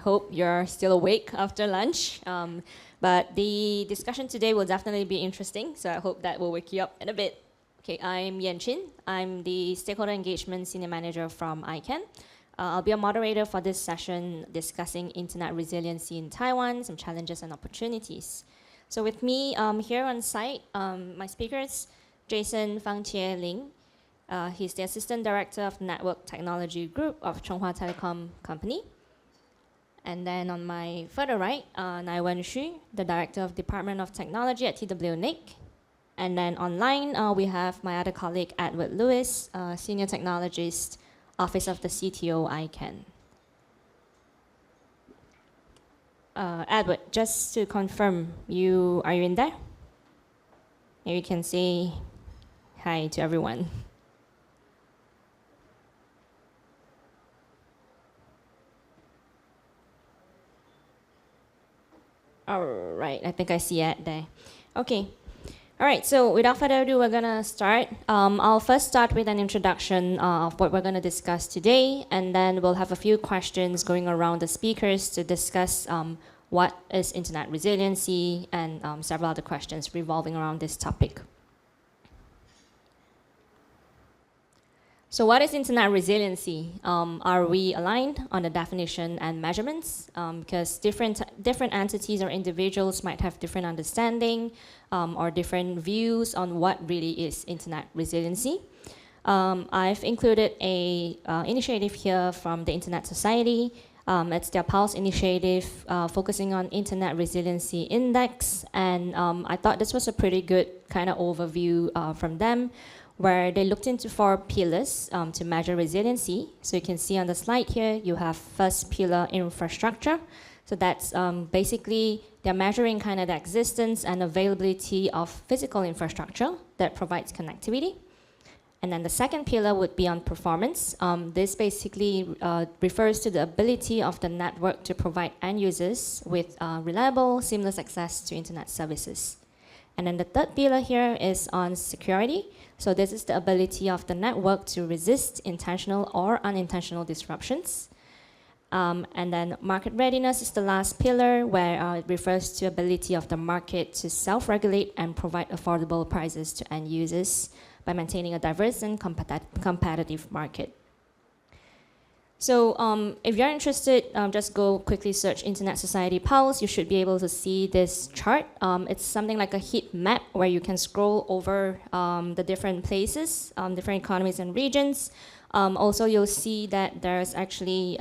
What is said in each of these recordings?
hope you're still awake after lunch. But the discussion today will definitely be interesting, so I hope that will wake you up in a bit. Okay, I'm Chyn. I'm the Stakeholder Engagement Senior Manager from ICANN. I'll be a moderator for this session discussing internet resiliency in Taiwan, some challenges and opportunities. So with me here on site, my speakers, Jason Fan-Chieh Ling. He's the Assistant Director of Network Technology Group of Chunghwa Telecom Company. And then on my further right, Nai-Wen, the Director of Department of Technology at TWNIC. And then online, we have my other colleague, Edward Lewis, Senior Technologist, Office of the CTO, ICANN. Edward, just to confirm, are you in there? Maybe you can say hi to everyone. All right, I think I see Ed there. Okay. All right, so without further ado, we're going to start. I'll first start with an introduction of what we're going to discuss today, and then we'll have a few questions going around the speakers to discuss what is internet resiliency and several other questions revolving around this topic. So what is internet resiliency? Are we aligned on the definition and measurements? Because different entities or individuals might have different understanding or different views on what really is internet resiliency. I've included a initiative here from the Internet Society. It's their Pulse initiative focusing on Internet Resiliency Index. And I thought this was a pretty good kind of overview from them, where they looked into 4 pillars to measure resiliency. So you can see on the slide here, you have first pillar, infrastructure. So that's basically, they're measuring kind of the existence and availability of physical infrastructure that provides connectivity. And then the second pillar would be on performance. This basically refers to the ability of the network to provide end users with reliable, seamless access to internet services. And then the third pillar here is on security. So this is the ability of the network to resist intentional or unintentional disruptions. And then market readiness is the last pillar, where it refers to ability of the market to self-regulate and provide affordable prices to end users by maintaining a diverse and competitive market. So if you're interested, just go quickly search Internet Society Pulse. You should be able to see this chart. It's something like a heat map where you can scroll over the different places, different economies and regions. Also, you'll see that there's actually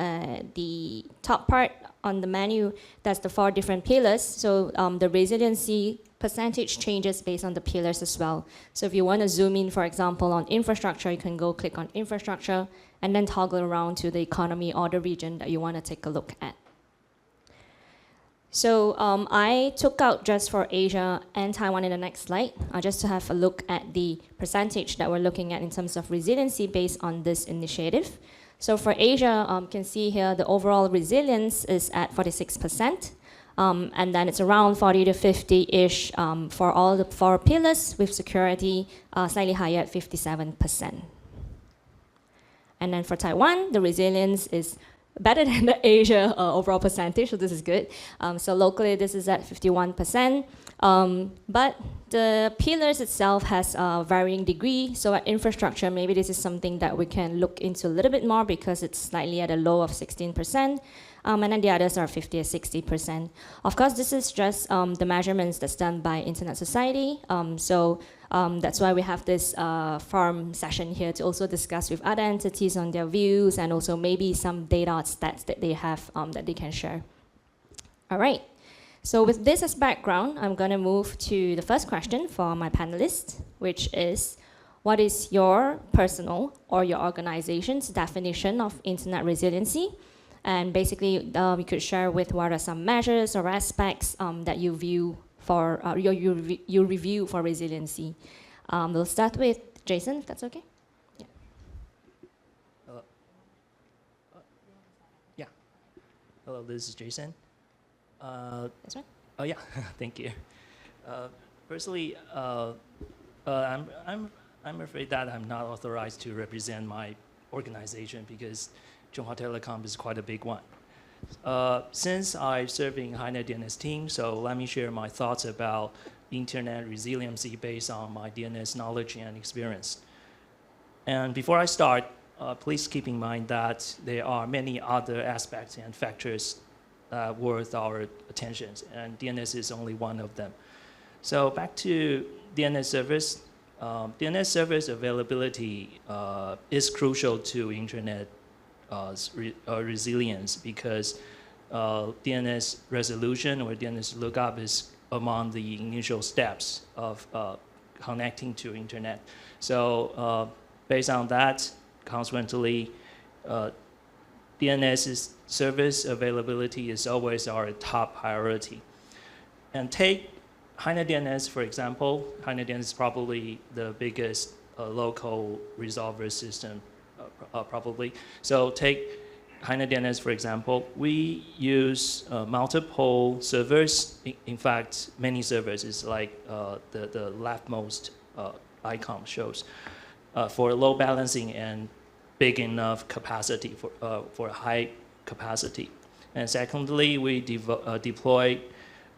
the top part on the menu, that's the 4 different pillars. So the resiliency percentage changes based on the pillars as well. So if you want to zoom in, for example, on infrastructure, you can go click on infrastructure and then toggle around to the economy or the region that you want to take a look at. So I took out just for Asia and Taiwan in the next slide, just to have a look at the percentage that we're looking at in terms of resiliency based on this initiative. So for Asia, you can see here the overall resilience is at 46%. And then it's around 40 to 50-ish for all the 4 pillars, with security slightly higher at 57%. And then for Taiwan, the resilience is better than the Asia overall percentage, so this is good. So locally, this is at 51%. But the pillars itself has a varying degree. So at infrastructure, maybe this is something that we can look into a little bit more, because it's slightly at a low of 16%. And then the others are 50 or 60%. Of course, this is just the measurements that's done by Internet Society. So that's why we have this forum session here to also discuss with other entities on their views, and also maybe some data or stats that they have that they can share. All right. So with this as background, I'm going to move to the first question for my panelists, which is, what is your personal or your organization's definition of internet resiliency? And basically, we could share with what are some measures or aspects that you view for you review for resiliency. We'll start with Jason, if that's okay. Yeah. Hello. Yeah. Hello, this is Jason. That's right. Oh yeah, thank you. Firstly, I'm afraid that I'm not authorized to represent my organization, because Chunghwa Telecom is quite a big one. Since I serve in HiNet DNS team, so let me share my thoughts about internet resiliency based on my DNS knowledge and experience. And before I start, please keep in mind that there are many other aspects and factors worth our attention, and DNS is only one of them. So back to DNS service. DNS service availability is crucial to internet resilience because DNS resolution or DNS lookup is among the initial steps of connecting to internet. So based on that, consequently, DNS service availability is always our top priority. And take HiNet DNS, for example. HiNet DNS is probably the biggest local resolver system, probably. So take HiNet DNS, for example. We use multiple servers. In fact, many servers is like the leftmost icon shows for load balancing and big enough capacity for high capacity. And secondly, we deploy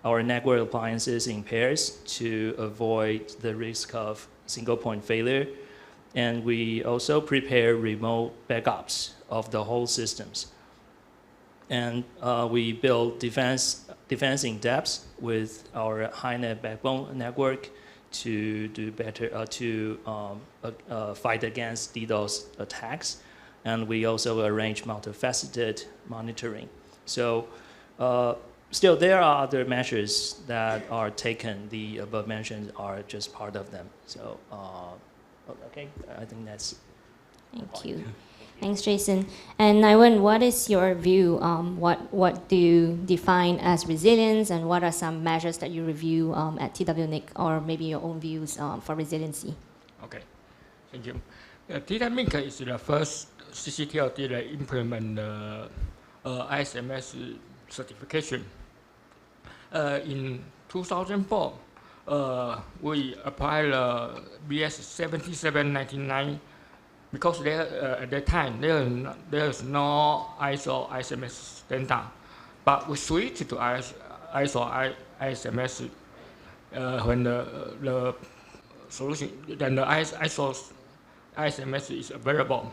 our network appliances in pairs to avoid the risk of single point failure. And we also prepare remote backups of the whole systems. And we build defense in depth with our HiNet backbone network to do better, to fight against DDoS attacks. And we also arrange multifaceted monitoring. So still, there are other measures that are taken. The above mentioned are just part of them. So, okay, I think that's. Thank you. Thanks, Jason. And Nai-Wen, what is your view? What do you define as resilience, and what are some measures that you review at TWNIC, or maybe your own views for resiliency? Okay, thank you. TWNIC is the first CCTLD that implement the ISMS certification. In 2004, we applied BS 7799 because at that time there is no ISO ISMS standard, but we switched to ISO ISMS when the solution, then the ISO ISMS is available.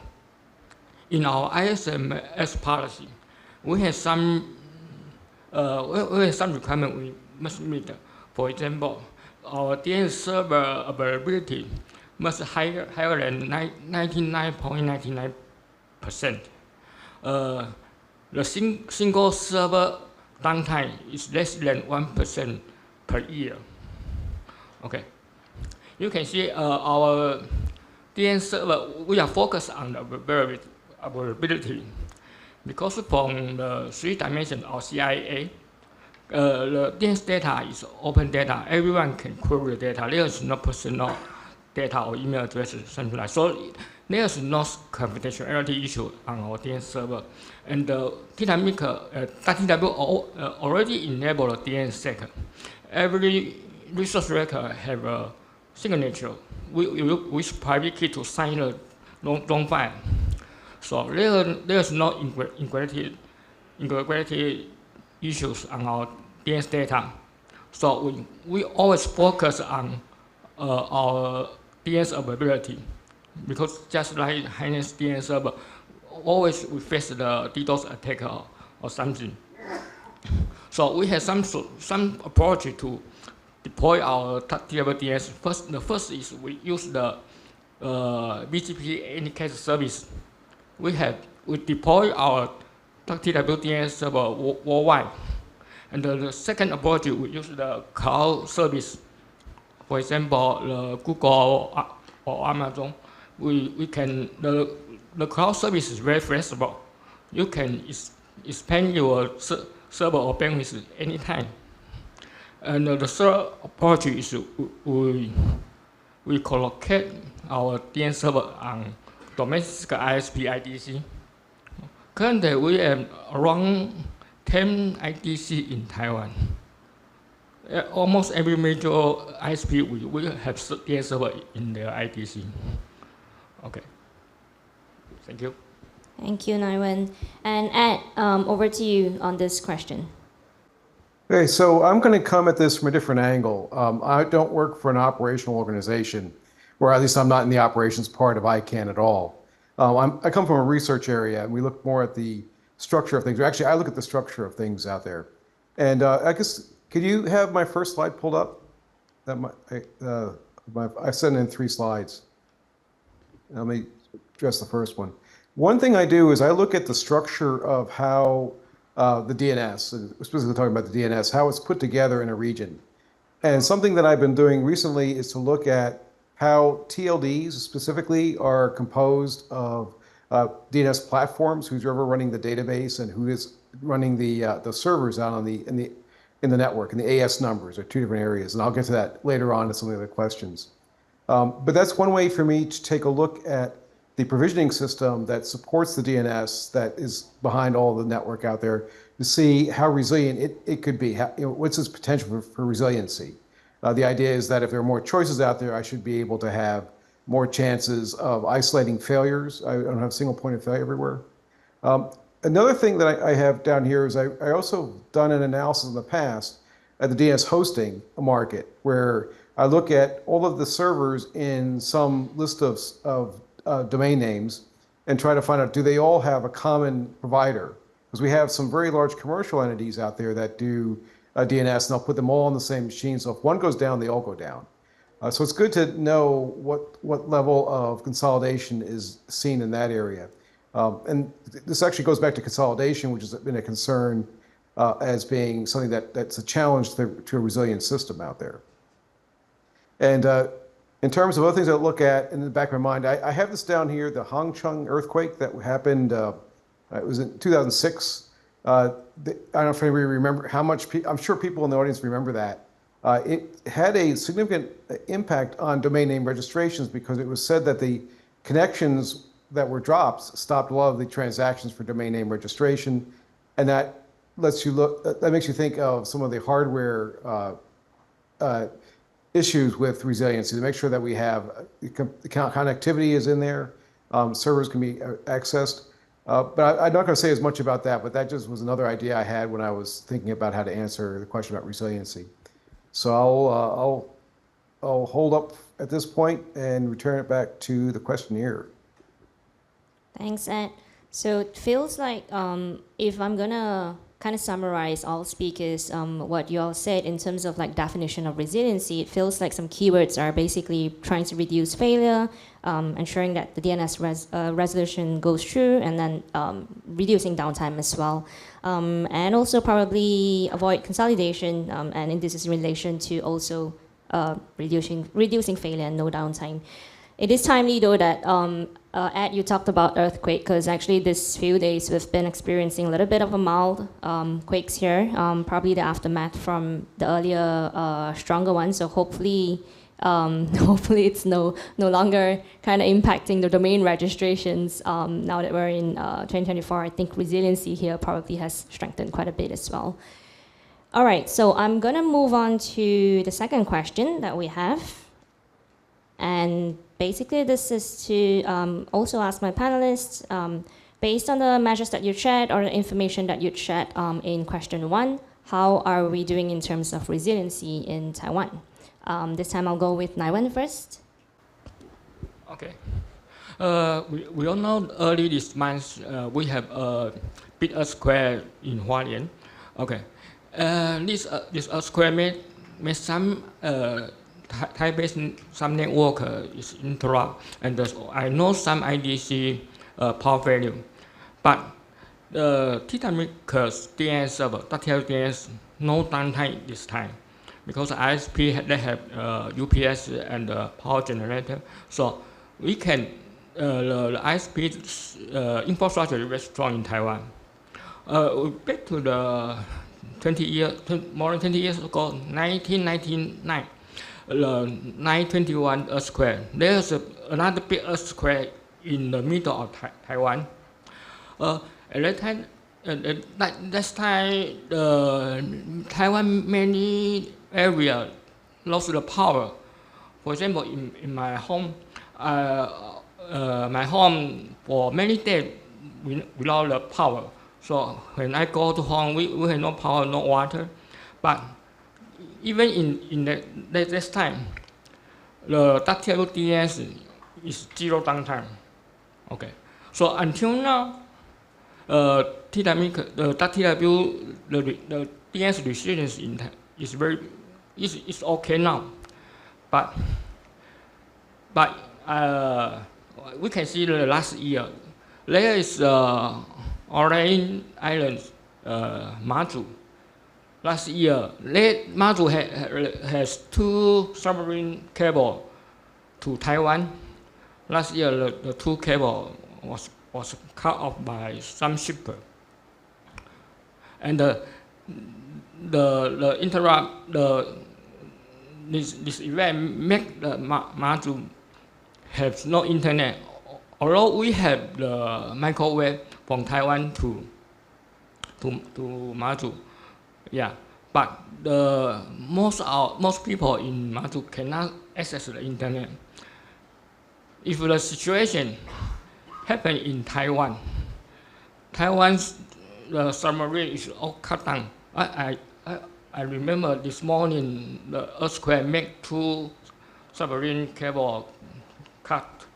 In our ISMS policy, we have some requirement we must meet. For example, our DNS server availability must higher than 99.99%. The single server downtime is less than 1% per year. Okay, you can see our DNS server, we are focused on the availability. Because from the 3 dimensions of CIA, the DNS data is open data. Everyone can query the data. There is no personal data or email addresses, something like that. So there is no confidentiality issue on our DNS server. And the TW already enabled the DNSSEC. Every resource record have a signature. We use private key to sign the long file. So there is no integrity issues on our DNS data. So we always focus on our DNS availability, because just like HiNet DNS server, always we face the DDoS attack or something. So we have some approach to deploy our TWDNS. The first is we use the BGP indicator service. We deploy our TWDNS server worldwide. And the second approach, we use the cloud service. For example, the Google or Amazon, the cloud service is very flexible. You can expand your server or bandwidth anytime. And the third approach is we collocate our DNS server on domestic ISP IDC. Currently, we have around 10 IDC in Taiwan. Almost every major ISP we have DNS server in their IDC. Okay. Thank you. Thank you, Nai-Wen. And Ed, over to you on this question. Okay, so I'm going to come at this from a different angle. I don't work for an operational organization, or at least I'm not in the operations part of ICANN at all. I come from a research area, and we look more at the structure of things. Actually, I look at the structure of things out there. And I guess, could you have my first slide pulled up? I sent in 3 slides. Let me address the first one. One thing I do is I look at the structure of how the DNS, specifically talking about the DNS, how it's put together in a region. And something that I've been doing recently is to look at how TLDs specifically are composed of DNS platforms, who's ever running the database and who is running the servers out on in the network, and the AS numbers are 2 different areas. And I'll get to that later on in some of the other questions. But that's one way for me to take a look at the provisioning system that supports the DNS that is behind all the network out there to see how resilient it could be. What's its potential for resiliency? The idea is that if there are more choices out there, I should be able to have more chances of isolating failures. I don't have a single point of failure everywhere. Another thing that I have down here is I also done an analysis in the past at the DNS hosting market, where I look at all of the servers in some list of domain names and try to find out, do they all have a common provider? Because we have some very large commercial entities out there that do DNS, and they'll put them all on the same machine. So if one goes down, they all go down. So it's good to know what level of consolidation is seen in that area. And this actually goes back to consolidation, which has been a concern as being something that's a challenge to a resilient system out there. And in terms of other things I look at in the back of my mind, I have this down here, the Hangcheng earthquake that happened, it was in 2006. I don't know if anybody remember how much, I'm sure people in the audience remember that. It had a significant impact on domain name registrations because it was said that the connections that were dropped stopped a lot of the transactions for domain name registration. And that lets you look, that makes you think of some of the hardware issues with resiliency to make sure that we have the connectivity is in there, servers can be accessed. But I'm not going to say as much about that, but that just was another idea I had when I was thinking about how to answer the question about resiliency. So I'll hold up at this point and return it back to the questionnaire. Thanks, Ed. So it feels like if I'm gonna kind of summarize all speakers, what you all said in terms of like definition of resiliency, it feels like some keywords are basically trying to reduce failure, ensuring that the DNS resolution goes through, and then reducing downtime as well. And also probably avoid consolidation, and this is in relation to also reducing failure and no downtime. It is timely though that Ed, you talked about earthquake, because actually this few days we've been experiencing a little bit of a mild quakes here, probably the aftermath from the earlier stronger one. So hopefully it's no longer kind of impacting the domain registrations. Now that we're in 2024, I think resiliency here probably has strengthened quite a bit as well. All right, so I'm gonna move on to the second question that we have. And basically this is to also ask my panelists, based on the measures that you shared or the information that you shared in question 1, how are we doing in terms of resiliency in Taiwan? This time I'll go with Nai-Wen first. Okay. We all know early this month we have a big earthquake in Yien. Okay. This earthquake made some Thai-based some network is interrupt, and I know some IDC power failure, but the Technologist DNS server, DNS, no downtime this time, because ISP they have UPS and power generator, so we can the ISP infrastructure is very strong in Taiwan. Back to the more than 20 years ago, 1999. The 9/21 earthquake. There's another big earthquake in the middle of Taiwan. At that time, Taiwan many areas lost the power. For example, in my home, for many days without the power. So when I go to home, we have no power, no water. But even in this time, the DNS is zero downtime. Okay. So until now, TWNIC, the DNS resilience is okay now. But we can see the last year, there is Orange Island, Mazu. Last year, Mazu has 2 submarine cable to Taiwan. Last year, the 2 cable was cut off by some shipper. And this event make the Mazu have no internet. Although we have the microwave from Taiwan to Mazu, yeah, but most people in Mazu cannot access the internet. If the situation happen in Taiwan's submarine is all cut down. I remember this morning the earthquake make 2 submarine cable cut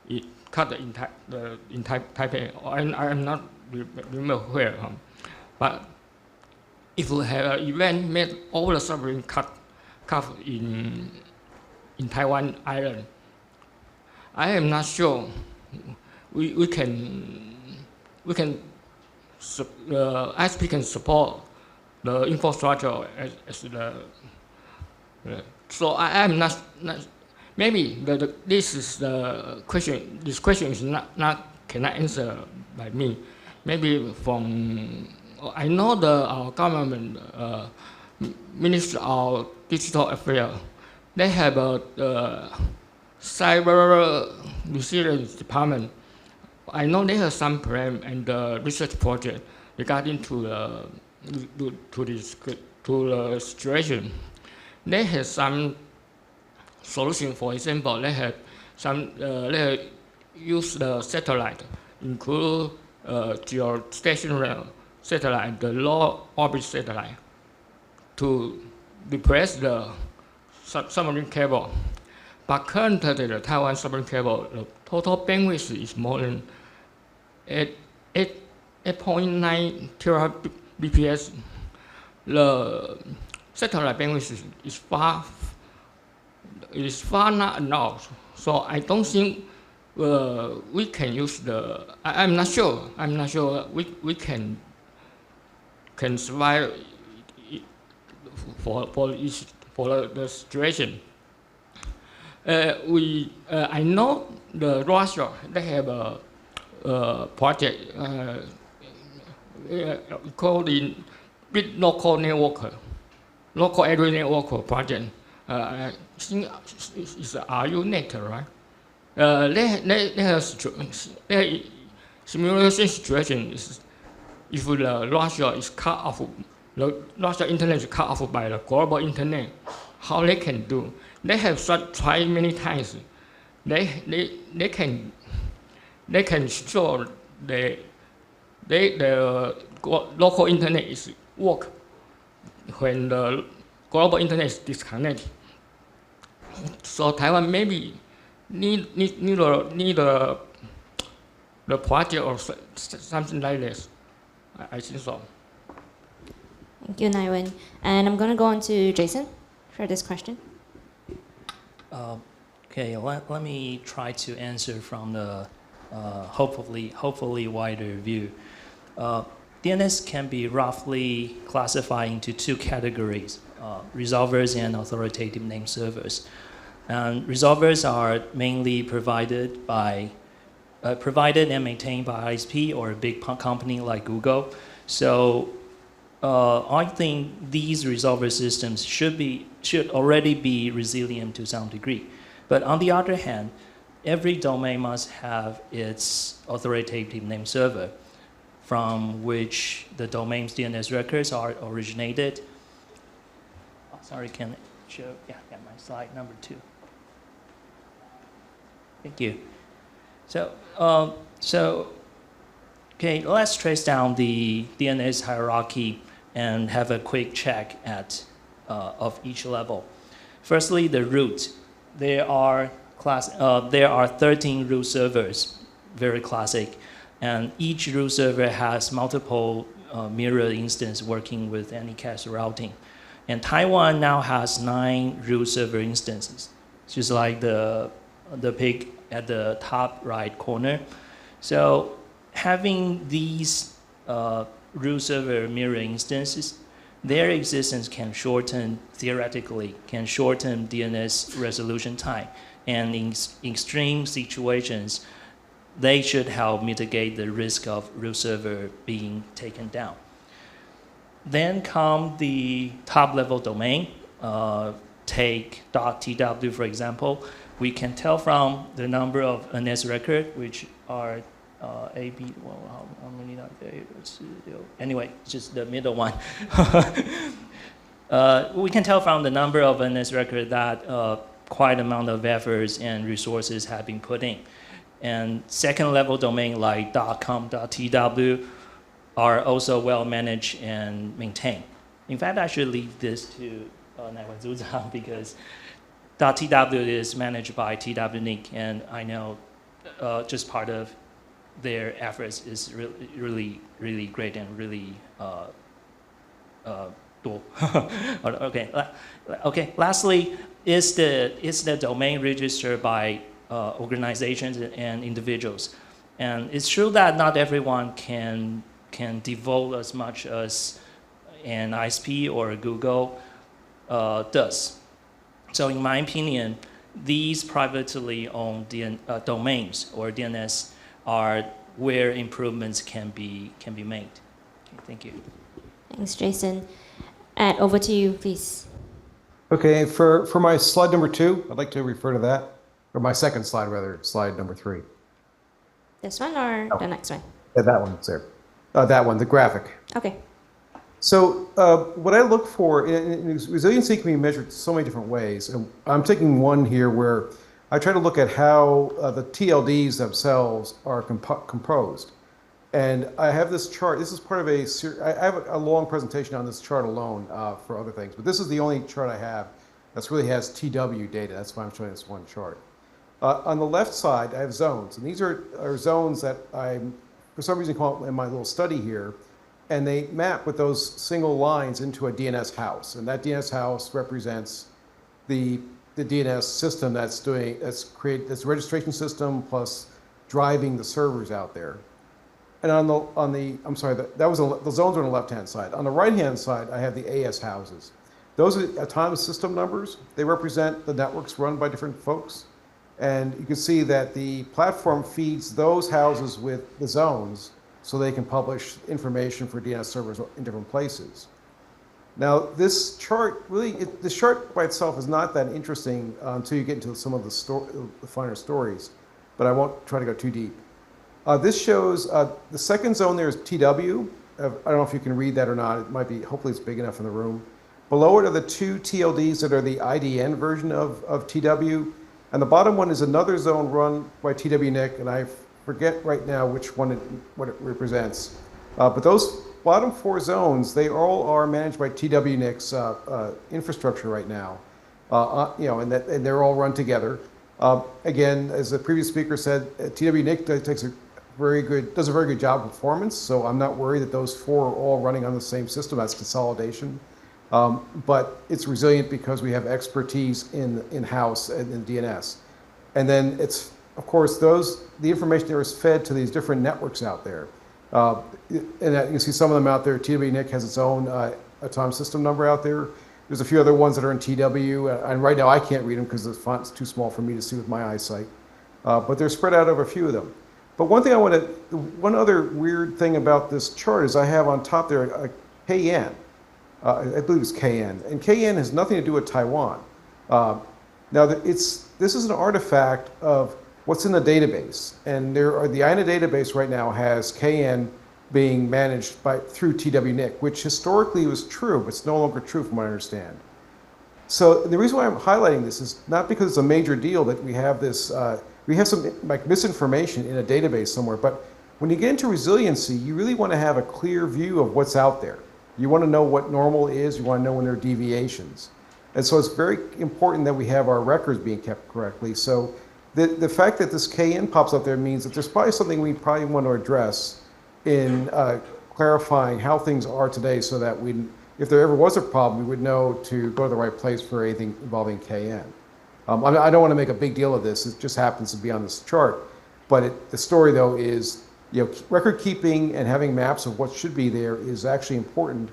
in Taipei. I am not remember where, but if we have an event made all the submarine cut in Taiwan Island, I am not sure we can ISP can support the infrastructure as the so I am not maybe this is the question. This question is not cannot answer by me. Maybe from I know our government Ministry of Digital Affairs, they have a cyber resilience department. I know they have some plan and research project regarding to the situation. They have some solution. For example, they have use the satellite, include geostationary satellite, the low orbit satellite, to replace the submarine cable. But currently, the Taiwan submarine cable, the total bandwidth is more than 8.9 terabps. The satellite bandwidth is far not enough. So I don't think we can use the. I'm not sure we can survive for the situation. I know the Russia, they have a project called the Big Local Network, Local Area Network project. I think it's RUNet, right? They have simulation situation is if the Russia is cut off, the Russia internet is cut off by the global internet, how they can do? They have tried many times. They can show the local internet is work when the global internet is disconnected. So Taiwan maybe need the project or something like this. I think so. Thank you, Nai-Wen. And I'm going to go on to Jason for this question. Okay, let me try to answer from the hopefully wider view. DNS can be roughly classified into 2 categories, resolvers and authoritative name servers. And resolvers are mainly provided and maintained by ISP or a big company like Google. So I think these resolver systems should already be resilient to some degree. But on the other hand, every domain must have its authoritative name server, from which the domain's DNS records are originated. Oh, sorry, can I show? Yeah, my slide number 2. Thank you. So Okay, let's trace down the DNS hierarchy and have a quick check of each level. Firstly, the root. There are 13 root servers, very classic, and each root server has multiple mirror instances working with anycast routing. And Taiwan now has 9 root server instances, just like the pig at the top right corner. So having these root server mirror instances, their existence can theoretically shorten DNS resolution time. And in extreme situations, they should help mitigate the risk of root server being taken down. Then come the top level domain. Take .tw, for example. We can tell from the number of NS record, which are AB, well, how many are there? Anyway, just the middle one. We can tell from the number of NS record that quite amount of efforts and resources have been put in. And second level domain like .com, .tw are also well managed and maintained. In fact, I should leave this to Nai-Wen because .tw is managed by TWNIC, and I know just part of their efforts is really great and really Okay. Lastly, is the domain registered by organizations and individuals? And it's true that not everyone can devote as much as an ISP or Google does. So in my opinion, these privately owned domains or DNS are where improvements can be made. Okay, thank you. Thanks, Jason. Ed, over to you, please. Okay, for my slide number 2, I'd like to refer to that, or my second slide rather, slide number 3. This one or the next one? Yeah, that one, there. That one, the graphic. Okay. So what I look for, resiliency can be measured so many different ways. And I'm taking one here where I try to look at how the TLDs themselves are composed. And I have this chart. This is part of I have a long presentation on this chart alone for other things, but this is the only chart I have that really has TW data. That's why I'm showing this one chart. On the left side, I have zones, and these are zones that I, for some reason, call in my little study here, and they map with those single lines into a DNS house, and that DNS house represents the DNS system that's the registration system plus driving the servers out there. And I'm sorry, the zones are on the left-hand side. On the right-hand side, I have the AS houses. Those are autonomous system numbers. They represent the networks run by different folks. And you can see that the platform feeds those houses with the zones so they can publish information for DNS servers in different places. Now, this chart this chart by itself is not that interesting until you get into some of the finer stories, but I won't try to go too deep. This shows the second zone there is TW. I don't know if you can read that or not. It might be, hopefully it's big enough in the room. Below it are the 2 TLDs that are the IDN version of TW. And the bottom one is another zone run by TWNIC, and I forget right now what it represents. But those bottom 4 zones, they all are managed by TWNIC's infrastructure right now. And they're all run together. Again, as the previous speaker said, TWNIC does a very good job of performance, so I'm not worried that those 4 are all running on the same system. That's consolidation. But it's resilient because we have expertise in-house and in DNS. And then it's, of course, the information there is fed to these different networks out there. And you can see some of them out there. TWNIC has its own autonomous system number out there. There's a few other ones that are in TW, and right now I can't read them because the font's too small for me to see with my eyesight. But they're spread out over a few of them. But one other weird thing about this chart is I have on top there a KN. I believe it's KN. And KN has nothing to do with Taiwan. Now, this is an artifact of what's in the database. And the INA database right now has KN being managed through TWNIC, which historically was true, but it's no longer true from what I understand. So the reason why I'm highlighting this is not because it's a major deal that we have this, we have some misinformation in a database somewhere, but When you get into resiliency, you really want to have a clear view of what's out there. You want to know what normal is, you want to know when there are deviations. And so it's very important that we have our records being kept correctly. So the fact that this KN pops up there means that there's probably something we probably want to address in clarifying how things are today so that if there ever was a problem, we would know to go to the right place for anything involving KN. I don't want to make a big deal of this, it just happens to be on this chart. But the story though is, record keeping and having maps of what should be there is actually important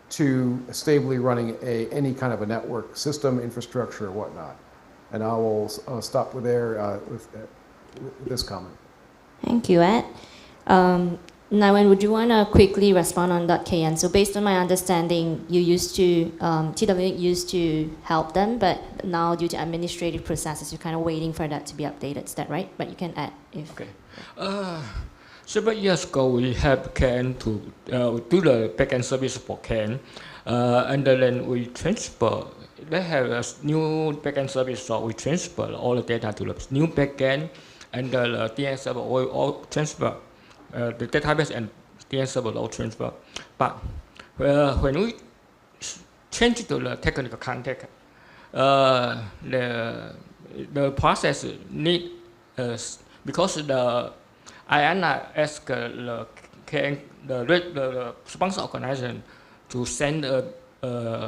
to stably running any kind of a network system, infrastructure, or whatnot. And I will stop with this comment. Thank you, Ed. Nai-Wen, would you want to quickly respond on .kn? So based on my understanding, you used to, TWNIC used to help them, but now due to administrative processes, you're kind of waiting for that to be updated. Is that right? But you can add if... Okay. Several years ago, we had CAN to do the backend service for CAN, and then we transfer. They have a new backend service, so we transfer all the data to the new backend, and the DNS server will all transfer. The database and DNS server all transfer. But when we change to the technical context, the process need because the ICANN asked the sponsor organization to send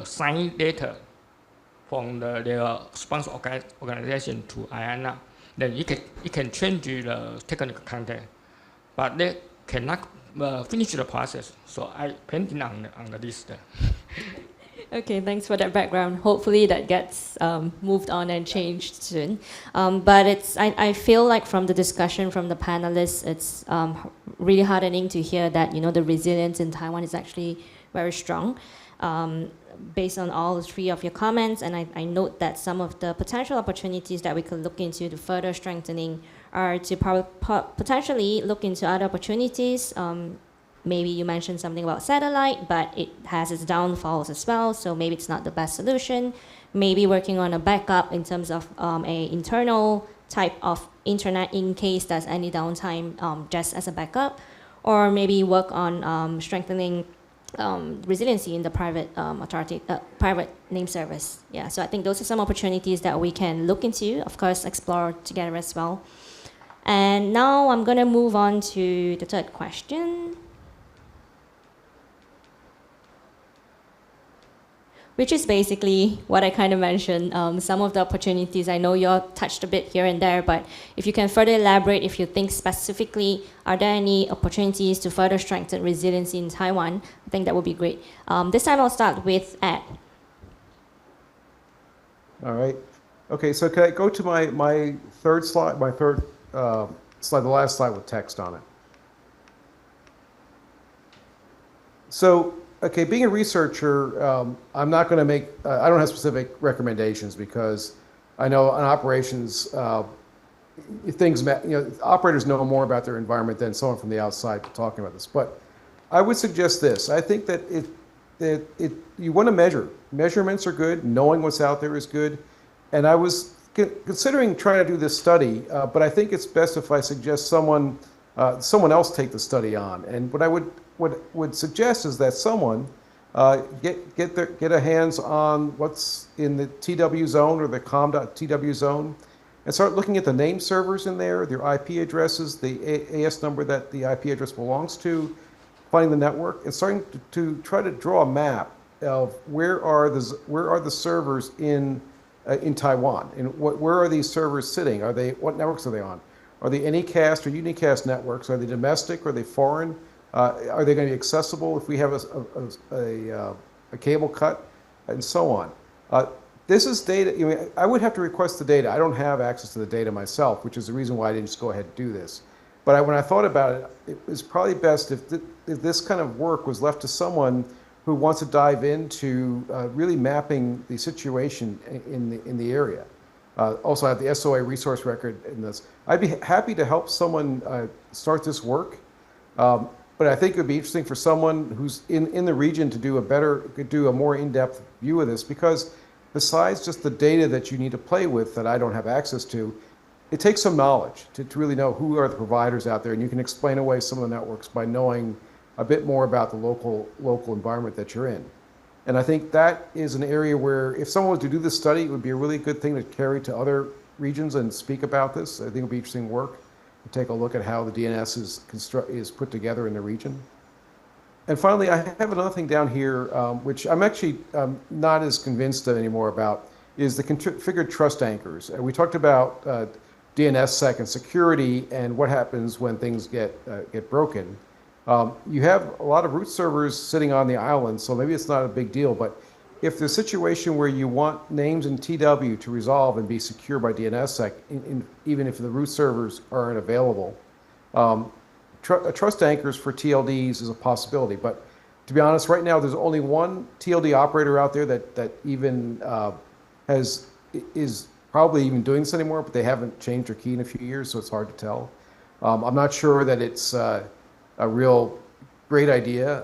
signed data from their sponsor organization to ICANN. Then it can change the technical content, but they cannot finish the process. So I pending on the list. Okay, thanks for that background. Hopefully that gets moved on and changed soon. But I feel like from the discussion from the panelists, it's really heartening to hear that the resilience in Taiwan is actually very strong. Based on all three of your comments, and I note that some of the potential opportunities that we could look into to further strengthening are to potentially look into other opportunities. Maybe you mentioned something about satellite, but it has its downfalls as well, so maybe it's not the best solution. Maybe working on a backup in terms of a internal type of internet in case there's any downtime, just as a backup, or maybe work on strengthening resiliency in the private private name service. Yeah, so I think those are some opportunities that we can look into, of course, explore together as well. And now I'm going to move on to the third question, which is basically what I kind of mentioned, some of the opportunities. I know you all touched a bit here and there, but if you can further elaborate, if you think specifically, are there any opportunities to further strengthen resiliency in Taiwan? I think that would be great. This time I'll start with Ed. All right. Okay, so can I go to my third slide, slide, the last slide with text on it. So, okay, being a researcher, I'm not going to make, I don't have specific recommendations because I know on operations, operators know more about their environment than someone from the outside talking about this. But I would suggest this. I think that you want to measure. Measurements are good. Knowing what's out there is good. And I was considering trying to do this study, but I think it's best if I suggest someone else take the study on. And what I would suggest is that someone get a hands on what's in the TW zone or the com.tw zone and start looking at the name servers in there, their IP addresses, the AS number that the IP address belongs to, finding the network, and starting to try to draw a map of where are the servers in Taiwan, and where are these servers sitting? What networks are they on? Are they anycast or unicast networks? Are they domestic? Are they foreign? Are they going to be accessible if we have a cable cut, and so on? This is data. I would have to request the data. I don't have access to the data myself, which is the reason why I didn't just go ahead and do this. But when I thought about it, it was probably best if this kind of work was left to someone who wants to dive into really mapping the situation in the area. Also, I have the SOA resource record in this. I'd be happy to help someone start this work. But I think it would be interesting for someone who's in the region to do a more in-depth view of this, because besides just the data that you need to play with that I don't have access to, it takes some knowledge to really know who are the providers out there, and you can explain away some of the networks by knowing a bit more about the local environment that you're in. And I think that is an area where if someone was to do this study, it would be a really good thing to carry to other regions and speak about this. I think it would be interesting work to take a look at how the DNS is put together in the region. And finally, I have another thing down here, which I'm actually not as convinced anymore about, is the configured trust anchors. We talked about DNSSEC and security and what happens when things get broken. You have a lot of root servers sitting on the island, so maybe it's not a big deal, but if there's a situation where you want names in TW to resolve and be secure by DNSSEC, even if the root servers aren't available, trust anchors for TLDs is a possibility. But to be honest, right now there's only one TLD operator out there that even is probably even doing this anymore, but they haven't changed their key in a few years, so it's hard to tell. I'm not sure that it's a real great idea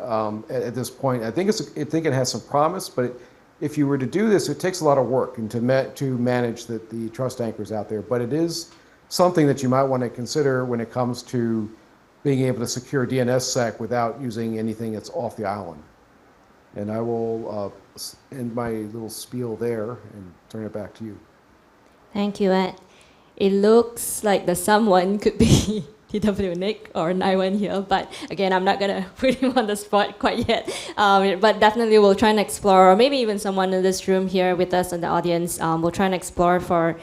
at this point. I think it has some promise, but if you were to do this, it takes a lot of work and to manage the trust anchors out there. But it is something that you might want to consider when it comes to being able to secure DNSSEC without using anything that's off the island. And I will end my little spiel there and turn it back to you. Thank you, Ed. It looks like the someone could be TWNIC or Nai-Wen here, but again, I'm not going to put him on the spot quite yet. But definitely we'll try and explore, or maybe even someone in this room here with us in the audience, we'll try and explore for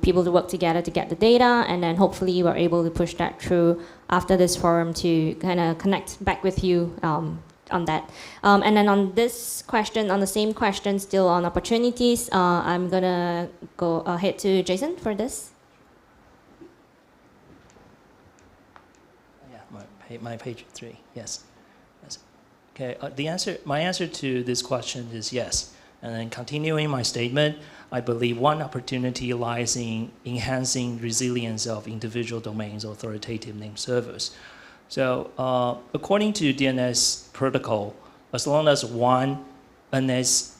people to work together to get the data, and then hopefully we're able to push that through after this forum to kind of connect back with you on that. And then on this question, on the same question, still on opportunities, I'm going to go ahead to Jason for this. My page 3, yes. Okay, my answer to this question is yes. And then continuing my statement, I believe one opportunity lies in enhancing resilience of individual domains authoritative name servers. So according to DNS protocol, as long as one NS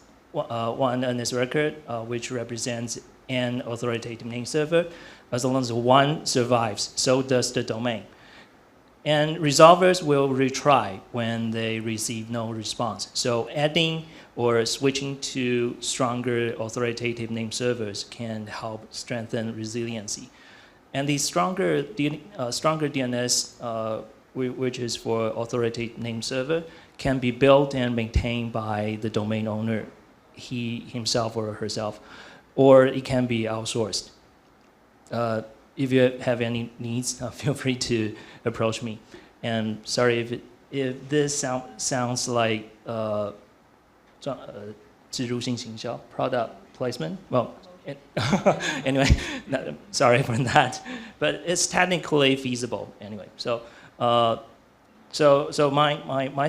record, which represents an authoritative name server, as long as one survives, so does the domain. And resolvers will retry when they receive no response. So adding or switching to stronger authoritative name servers can help strengthen resiliency. And the stronger DNS, which is for authoritative name server, can be built and maintained by the domain owner, himself or herself, or it can be outsourced. If you have any needs, feel free to approach me. And sorry if this sounds like 植入性行销 product placement. Well, anyway, sorry for that, but it's technically feasible anyway. So my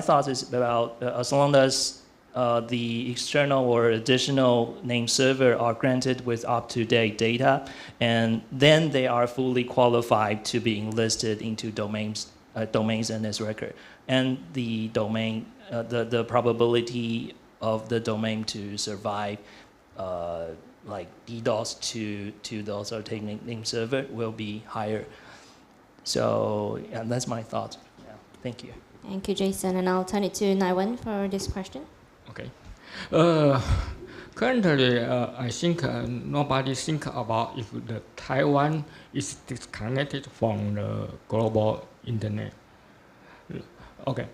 thoughts is about as long as the external or additional name server are granted with up-to-date data, and then they are fully qualified to be enlisted into domains in this record. And the domain, the probability of the domain to survive like DDoS to the authoritative name server will be higher. So yeah, that's my thought. Yeah, thank you. Thank you, Jason. And I'll turn it to Nai-Wen for this question. Okay. Currently, I think nobody think about if the Taiwan is disconnected from the global internet. Okay.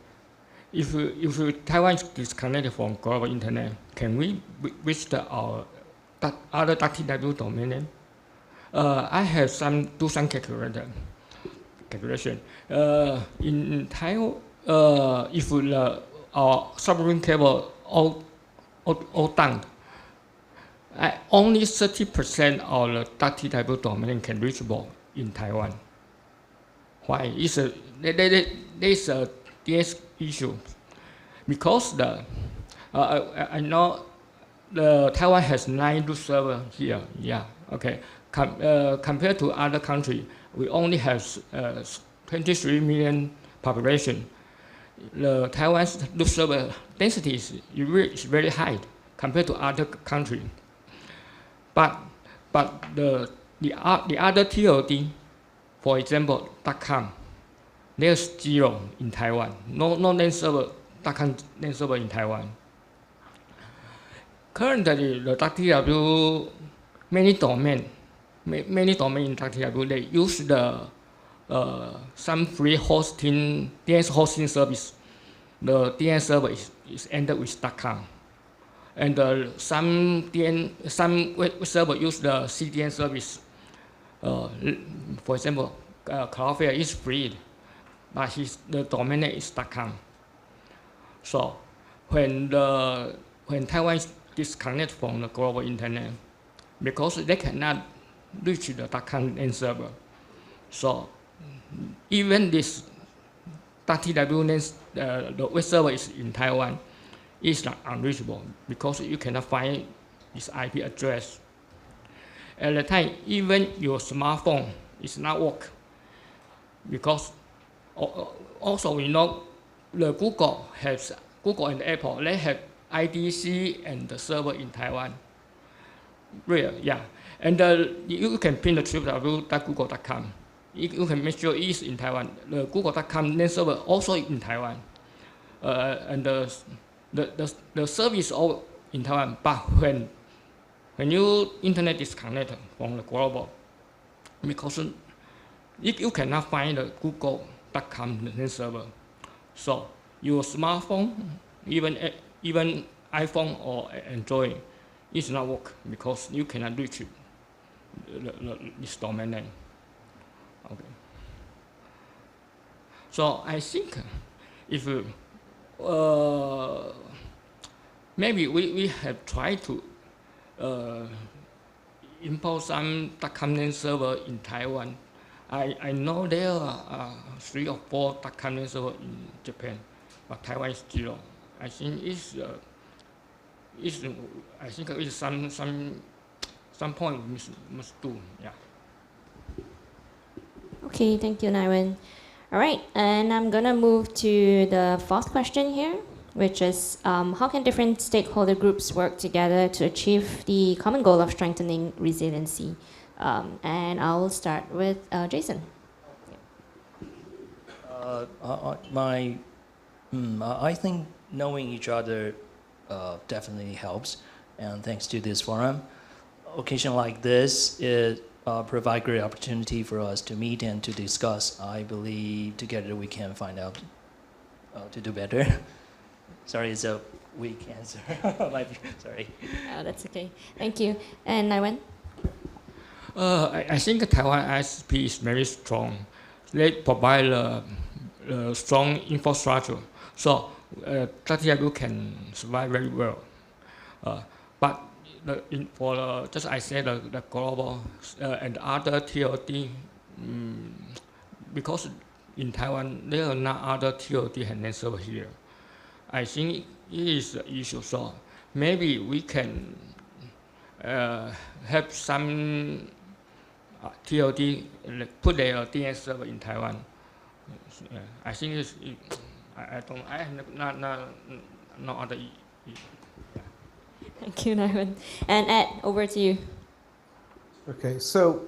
If Taiwan is disconnected from global internet, can we reach our other .tw domain name? I have do some calculation. In Taiwan, if our submarine cable all done, only 30% of the .tw domain can reachable in Taiwan. Why? There is a DS issue because I know the Taiwan has 9 root servers here. Yeah, okay. Compared to other countries, we only have 23 million population. The Taiwan's root server density is very high compared to other countries. But the the other TLD, for example, .com, there's 0 in Taiwan. No LAN server, .com LAN server in Taiwan. Currently, the .tw many domain in .tw, they use the some free hosting DNS hosting service. The DNS server is ended with .com, and some web server use the CDN service. For example, Cloudflare is free, but the domain name is .com. So when Taiwan is disconnected from the global internet, because they cannot reach the .com LAN server, so even this .tw the web server is in Taiwan, is not unreachable because you cannot find its IP address. At the time, even your smartphone is not work, because also we know the Google and Apple, they have IDC and the server in Taiwan. Real, yeah. And you can pin the www.google.com. You can make sure it's in Taiwan. The google.com LAN server also in Taiwan. And the service all in Taiwan, but when you internet disconnected from the global, because you cannot find the google.com LAN server. So your smartphone, even iPhone or Android, is not work because you cannot reach this domain name. Okay. So I think if maybe we have tried to import some .com LAN server in Taiwan. I know there are 3 or 4 .com LAN server in Japan, but Taiwan is 0. I think it's some point we must do. Yeah. Okay, thank you, Nai-Wen. All right, and I'm gonna move to the 4th question here, which is how can different stakeholder groups work together to achieve the common goal of strengthening resiliency? And I'll start with Jason. I think knowing each other definitely helps, and thanks to this forum, occasion like this, it provide great opportunity for us to meet and to discuss. I believe together we can find out to do better. Sorry, it's a weak answer. Sorry. Oh, that's okay. Thank you. And Nai-Wen? I think Taiwan ISP is very strong. They provide a strong infrastructure, so TTW can survive very well. But just I said the global and other TLD, because in Taiwan there are not other TLD and LAN server here. I think it is an issue. So maybe we can have some TLD put their DNS server in Taiwan. I think I have no other. Thank you, Nai-Wen. And Ed, over to you. Okay, so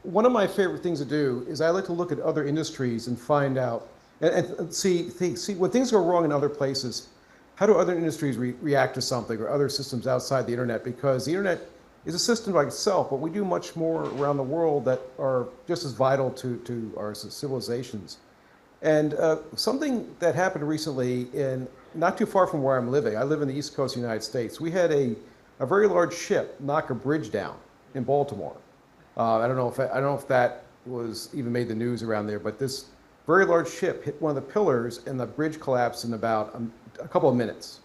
one of my favorite things to do is I like to look at other industries and find out and see when things go wrong in other places, how do other industries react to something or other systems outside the internet? Because the internet is a system by itself, but we do much more around the world that are just as vital to our civilizations. And something that happened recently not too far from where I'm living, I live in the East Coast of the United States, we had a very large ship knock a bridge down in Baltimore. I don't know if that was even made the news around there, but this very large ship hit one of the pillars and the bridge collapsed in about a couple of minutes.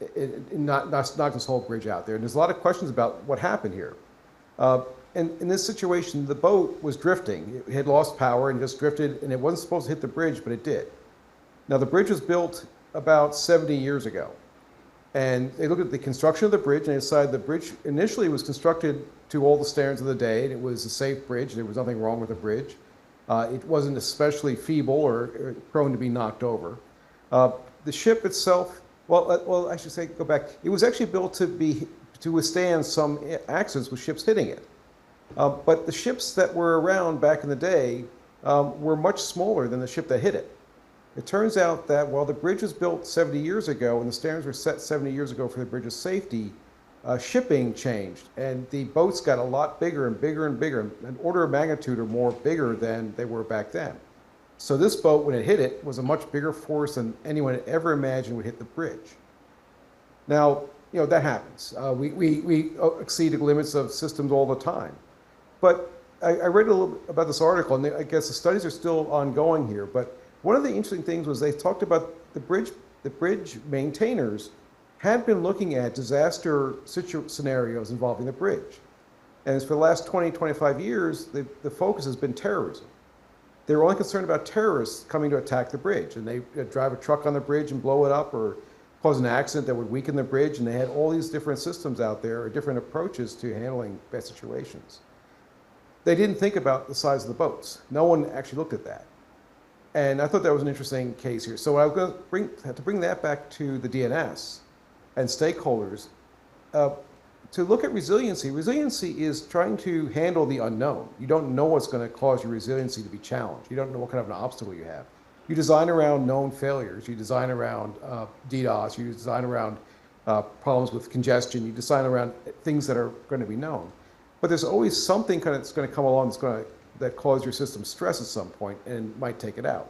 It knocked this whole bridge out there. And there's a lot of questions about what happened here. And in this situation, the boat was drifting. It had lost power and just drifted, and it wasn't supposed to hit the bridge, but it did. Now, the bridge was built about 70 years ago. And they looked at the construction of the bridge, and they decided the bridge initially was constructed to all the standards of the day, and it was a safe bridge. There was nothing wrong with the bridge. It wasn't especially feeble or prone to be knocked over. The ship itself, well, I should say, go back. It was actually built to withstand some accidents with ships hitting it. But the ships that were around back in the day were much smaller than the ship that hit it. It turns out that while the bridge was built 70 years ago and the standards were set 70 years ago for the bridge's safety, shipping changed and the boats got a lot bigger and bigger and bigger, an order of magnitude or more bigger than they were back then. So this boat, when it hit it, was a much bigger force than anyone had ever imagined would hit the bridge. Now, you know, that happens. We exceed the limits of systems all the time. But I read a little bit about this article, and I guess the studies are still ongoing here, but one of the interesting things was they talked about the bridge maintainers had been looking at disaster scenarios involving the bridge. And for the last 20, 25 years, the focus has been terrorism. They were only concerned about terrorists coming to attack the bridge, and they drive a truck on the bridge and blow it up or cause an accident that would weaken the bridge, and they had all these different systems out there, or different approaches to handling bad situations. They didn't think about the size of the boats. No one actually looked at that. And I thought that was an interesting case here. So I was going to have to bring that back to the DNS and stakeholders. To look at resiliency, resiliency is trying to handle the unknown. You don't know what's going to cause your resiliency to be challenged. You don't know what kind of an obstacle you have. You design around known failures. You design around DDoS. You design around problems with congestion. You design around things that are going to be known. But there's always something that's going to come along that cause your system stress at some point and might take it out.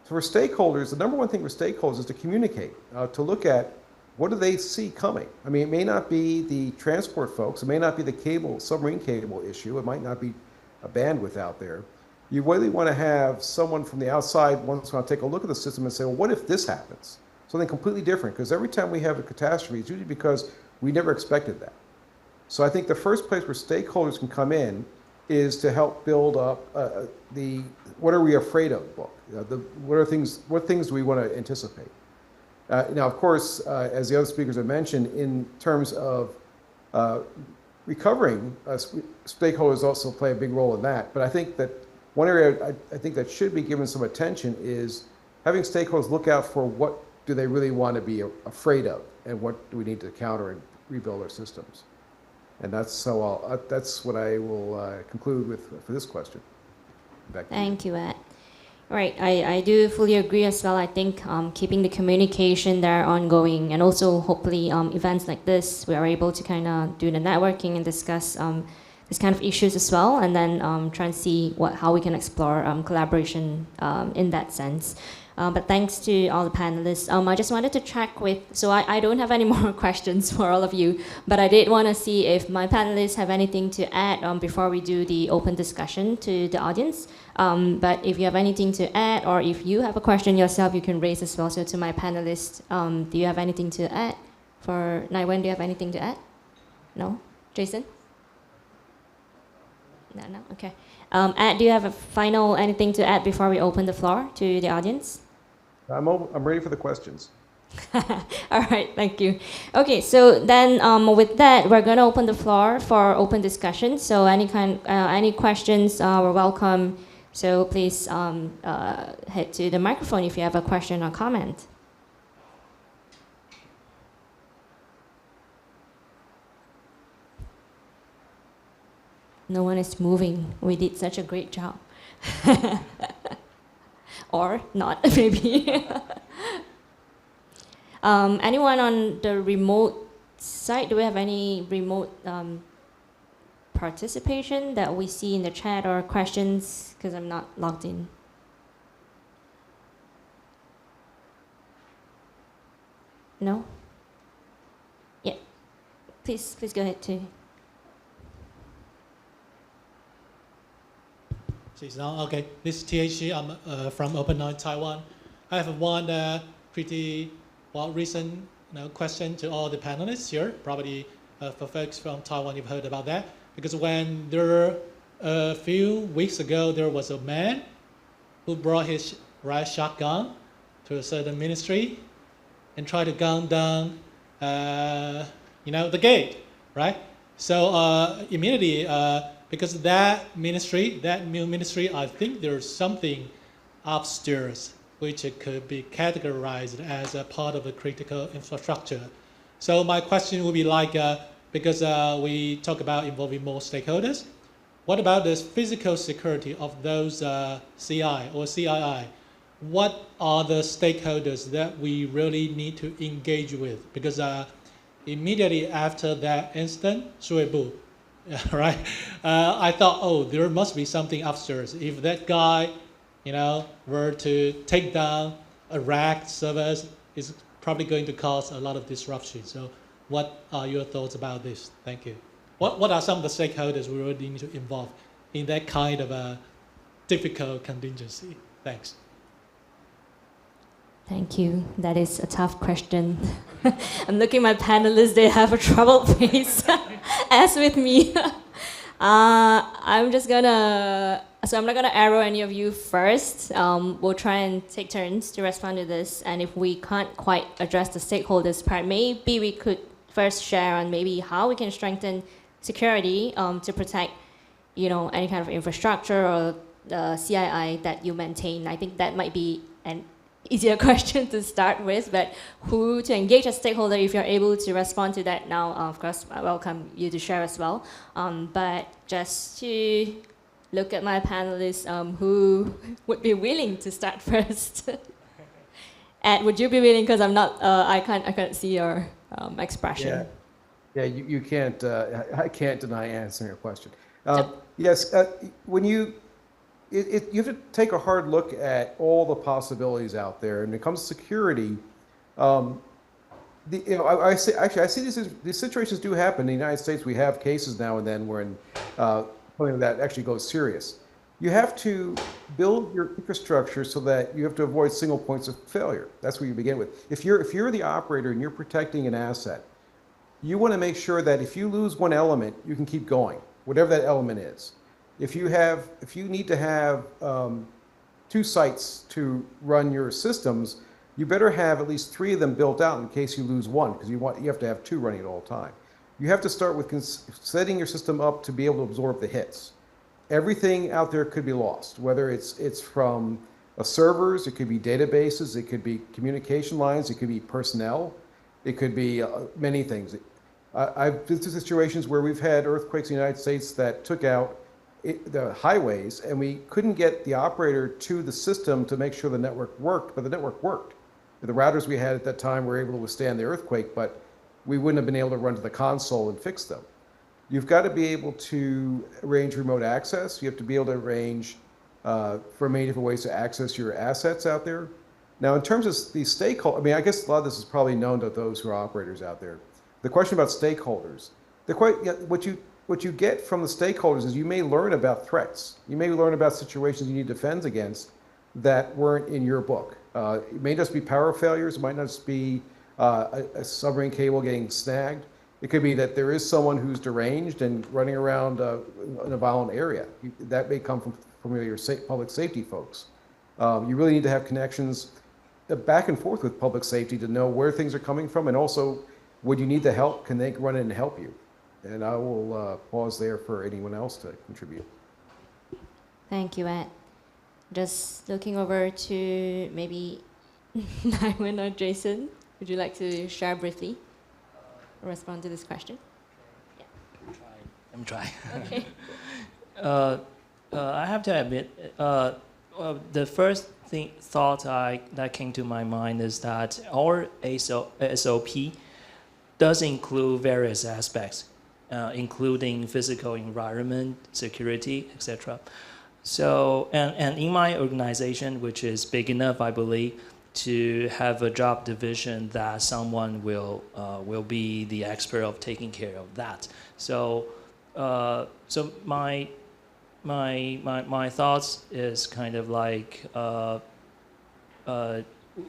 So for stakeholders, the number one thing for stakeholders is to communicate, to look at what do they see coming. I mean, it may not be the transport folks, it may not be the submarine cable issue, it might not be a bandwidth out there. You really want to have someone from the outside once in a while take a look at the system and say, well, what if this happens? Something completely different, because every time we have a catastrophe, it's usually because we never expected that. So I think the first place where stakeholders can come in is to help build up the what are we afraid of book. What things do we want to anticipate? Now, of course, as the other speakers have mentioned, in terms of recovering, stakeholders also play a big role in that. But I think that one area I think that should be given some attention is having stakeholders look out for what do they really want to be afraid of, and what do we need to counter and rebuild our systems. And that's what I will conclude with for this question. Thank you, Ed. Right, I do fully agree as well. I think keeping the communication there ongoing, and also hopefully events like this, we are able to kind of do the networking and discuss this kind of issues as well, and then try and see how we can explore collaboration in that sense. But thanks to all the panelists. I just wanted to check so I don't have any more questions for all of you, but I did want to see if my panelists have anything to add before we do the open discussion to the audience. But if you have anything to add, or if you have a question yourself, you can raise as well. So to my panelists, do you have anything to add? For Nai-Wen, do you have anything to add? No? Jason? No, okay. Ed, do you have anything to add before we open the floor to the audience? I'm ready for the questions. All right, thank you. Okay, so then with that, we're going to open the floor for open discussion. So any questions were welcome. So please head to the microphone if you have a question or comment. No one is moving. We did such a great job. Or not, maybe. Anyone on the remote side? Do we have any remote participation that we see in the chat or questions? Because I'm not logged in. No? Yeah. Please go ahead too. Okay, this is THC. I'm from OpenNoise, Taiwan. I have one pretty recent question to all the panelists here. Probably for folks from Taiwan, you've heard about that. Because when a few weeks ago, there was a man who brought his riot shotgun to a certain ministry and tried to gun down, the gate, right? So immediately, because that new ministry, I think there's something upstairs which it could be categorized as a part of a critical infrastructure. So my question would be like, because we talk about involving more stakeholders, what about the physical security of those CI or CII? What are the stakeholders that we really need to engage with? Because immediately after that incident, Shuibu, right? I thought, oh, there must be something upstairs. If that guy, were to take down a rack service, it's probably going to cause a lot of disruption. So, what are your thoughts about this? Thank you. What are some of the stakeholders we really need to involve in that kind of a difficult contingency? Thanks. Thank you. That is a tough question. I'm looking at my panelists, they have a troubled face, as with me. I'm not gonna arrow any of you first. We'll try and take turns to respond to this. And if we can't quite address the stakeholders part, maybe we could first share on maybe how we can strengthen security to protect, any kind of infrastructure or CII that you maintain. I think that might be an easier question to start with, but who to engage as stakeholder, if you're able to respond to that now, of course, I welcome you to share as well. But just to look at my panelists, who would be willing to start first? Ed, would you be willing? Because I'm not, I can't see your expression. Yeah, you can't, I can't deny answering your question. Yes, when you have to take a hard look at all the possibilities out there. And when it comes to security, I see these situations do happen. In the United States, we have cases now and then where something that actually goes serious. You have to build your infrastructure so that you have to avoid single points of failure. That's where you begin with. If you're the operator and you're protecting an asset, you want to make sure that if you lose one element, you can keep going, whatever that element is. If you need to have 2 sites to run your systems, you better have at least 3 of them built out in case you lose one, because you have to have 2 running at all time. You have to start with setting your system up to be able to absorb the hits. Everything out there could be lost, whether it's from servers, it could be databases, it could be communication lines, it could be personnel, it could be many things. I've been through situations where we've had earthquakes in the United States that took out the highways, and we couldn't get the operator to the system to make sure the network worked, but the network worked. The routers we had at that time were able to withstand the earthquake, but we wouldn't have been able to run to the console and fix them. You've got to be able to arrange remote access. You have to be able to arrange for many different ways to access your assets out there. Now, in terms of the stakeholder, I guess a lot of this is probably known to those who are operators out there. The question about stakeholders, what you get from the stakeholders is you may learn about threats. You may learn about situations you need to defend against that weren't in your book. It may just be power failures. It might not just be a submarine cable getting snagged. It could be that there is someone who's deranged and running around in a violent area. That may come from your public safety folks. You really need to have connections back and forth with public safety to know where things are coming from, and also would you need the help, can they run in and help you? And I will pause there for anyone else to contribute. Thank you, Ed. Just looking over to maybe Nai-Wen or Jason. Would you like to share briefly or respond to this question? Yeah. Let me try. Okay. I have to admit, the first thought that came to my mind is that our SOP does include various aspects, including physical environment, security, etc. So, and in my organization, which is big enough, I believe, to have a job division that someone will be the expert of taking care of that. So, so my thoughts is kind of like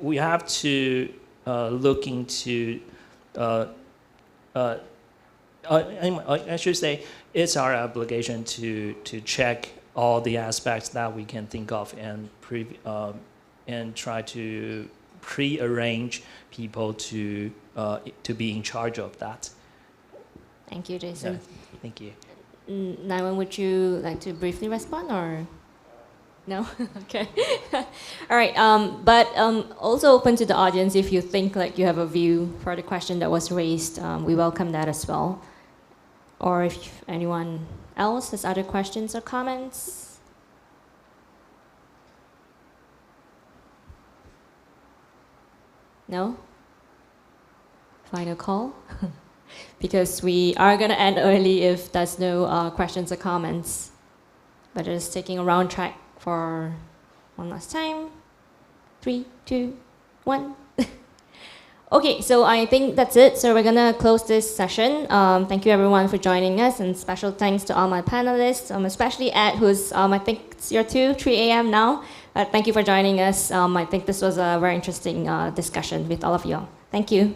we have to look into. I should say it's our obligation to check all the aspects that we can think of and try to pre-arrange people to be in charge of that. Thank you, Jason. Yeah, thank you. Nai-Wen, would you like to briefly respond or? No? Okay. All right. But also open to the audience if you think like you have a view for the question that was raised. We welcome that as well. Or if anyone else has other questions or comments? No? Final call? Because we are going to end early if there's no questions or comments. But just taking a round track for one last time. 3, 2, 1. Okay, so I think that's it. So we're going to close this session. Thank you everyone for joining us, and special thanks to all my panelists, especially Ed, who's, I think it's your 3 a.m. now. Thank you for joining us. I think this was a very interesting discussion with all of you all. Thank you.